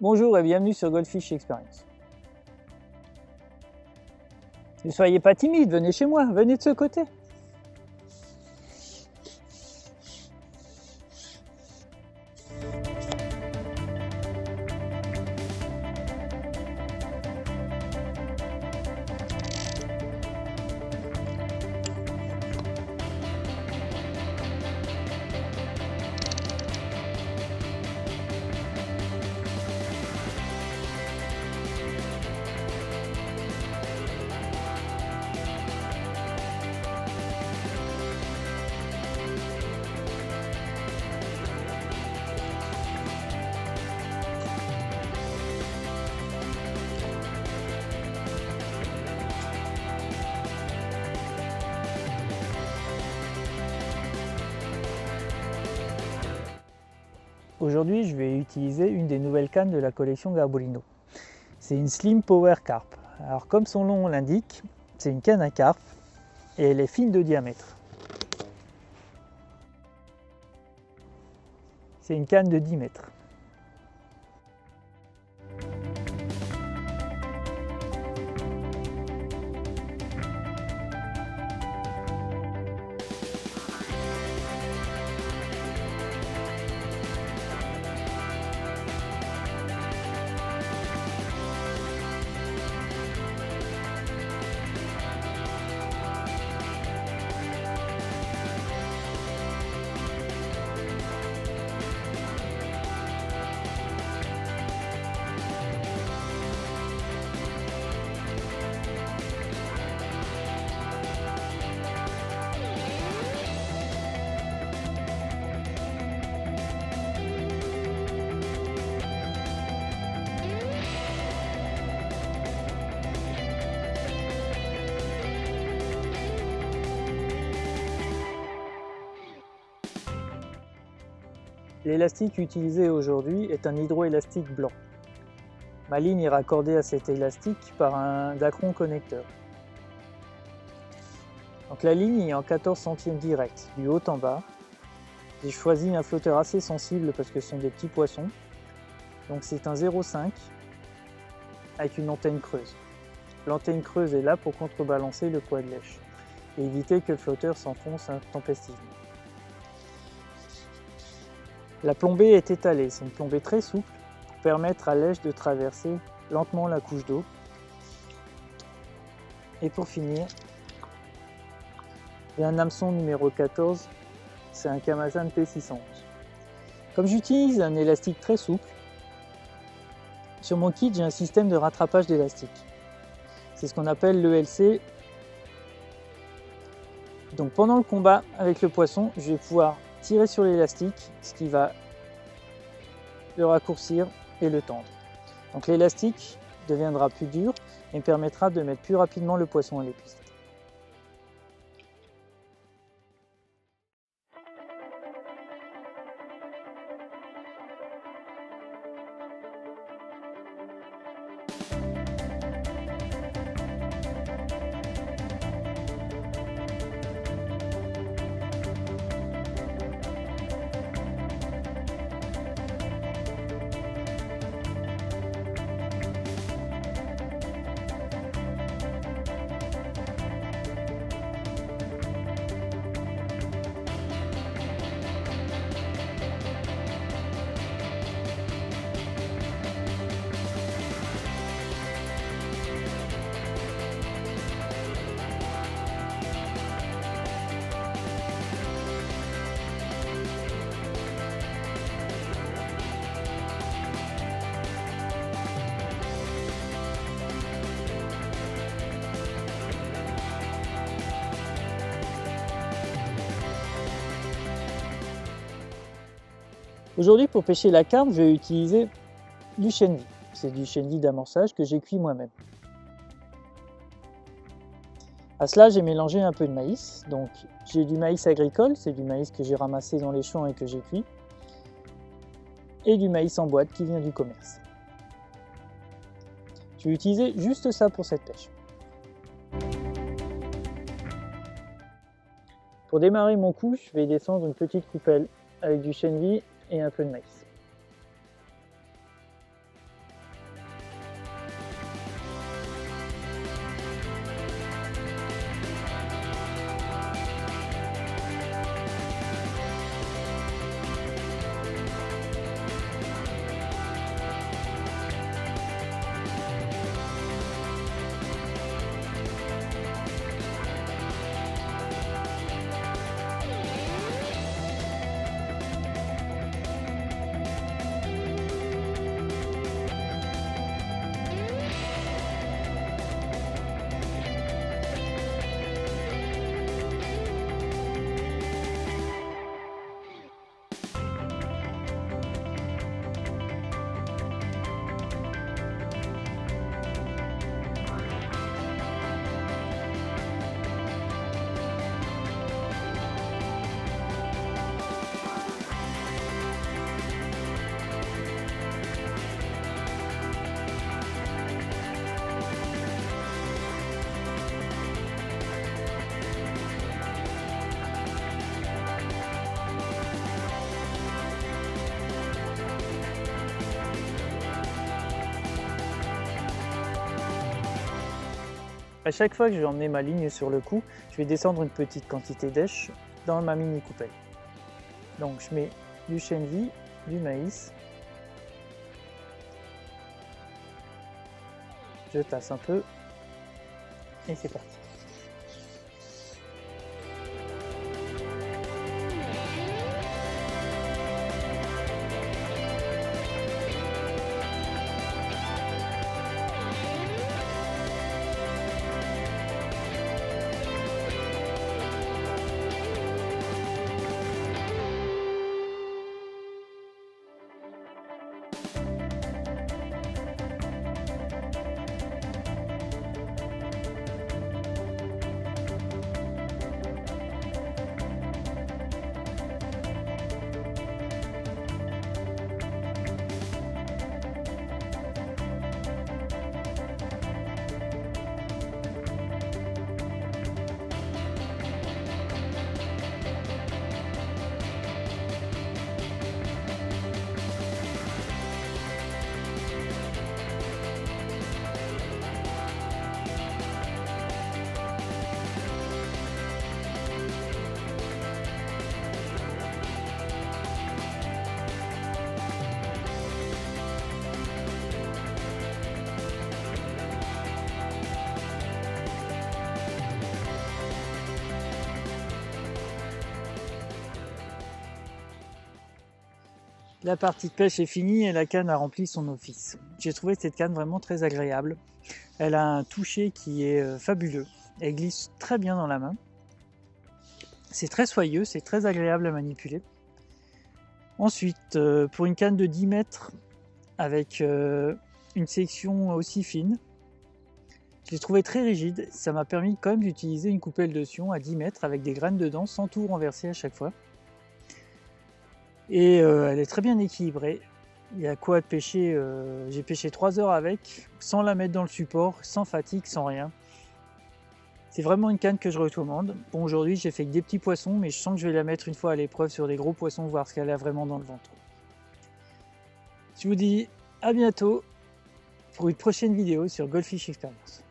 Bonjour et bienvenue sur Goldfish Experience. Ne soyez pas timide, venez chez moi, venez de ce côté. Aujourd'hui, je vais utiliser une des nouvelles cannes de la collection Garbolino. C'est une Slim Power Carp. Alors comme son nom l'indique, c'est une canne à carpe et elle est fine de diamètre. C'est une canne de 10 mètres. L'élastique utilisé aujourd'hui est un hydroélastique blanc. Ma ligne est raccordée à cet élastique par un dacron connecteur. Donc la ligne est en 14 centièmes direct, du haut en bas. J'ai choisi un flotteur assez sensible parce que ce sont des petits poissons. Donc c'est un 0,5 avec une antenne creuse. L'antenne creuse est là pour contrebalancer le poids de lèche et éviter que le flotteur s'enfonce intempestivement. La plombée est étalée, c'est une plombée très souple pour permettre à lèche de traverser lentement la couche d'eau. Et pour finir, il y a un hameçon numéro 14, c'est un Kamasan P611. Comme j'utilise un élastique très souple, sur mon kit j'ai un système de rattrapage d'élastique. C'est ce qu'on appelle l'ELC. Donc pendant le combat avec le poisson, je vais pouvoir tirer sur l'élastique, ce qui va le raccourcir et le tendre. Donc l'élastique deviendra plus dur et me permettra de mettre plus rapidement le poisson à l'épuisette. Aujourd'hui, pour pêcher la carpe, je vais utiliser du chenille. C'est du chenille d'amorçage que j'ai cuit moi-même. À cela, j'ai mélangé un peu de maïs. Donc, j'ai du maïs agricole, c'est du maïs que j'ai ramassé dans les champs et que j'ai cuit. Et du maïs en boîte qui vient du commerce. Je vais utiliser juste ça pour cette pêche. Pour démarrer mon coup, je vais descendre une petite coupelle avec du chenille et un peu de maïs. À chaque fois que je vais emmener ma ligne sur le coup, je vais descendre une petite quantité d'èche dans ma mini coupelle. Donc je mets du chènevis, du maïs, je tasse un peu et c'est parti. La partie de pêche est finie et la canne a rempli son office. J'ai trouvé cette canne vraiment très agréable. Elle a un toucher qui est fabuleux. Elle glisse très bien dans la main. C'est très soyeux, c'est très agréable à manipuler. Ensuite, pour une canne de 10 mètres avec une section aussi fine, je l'ai trouvé très rigide. Ça m'a permis quand même d'utiliser une coupelle de sion à 10 mètres avec des graines dedans sans tout renverser à chaque fois. Et elle est très bien équilibrée. Il y a quoi de pêcher, j'ai pêché 3 heures avec, sans la mettre dans le support, sans fatigue, sans rien. C'est vraiment une canne que je recommande. Bon, aujourd'hui j'ai fait que des petits poissons, mais je sens que je vais la mettre une fois à l'épreuve sur des gros poissons, voir ce qu'elle a vraiment dans le ventre. Je vous dis à bientôt pour une prochaine vidéo sur Goldfish Experience.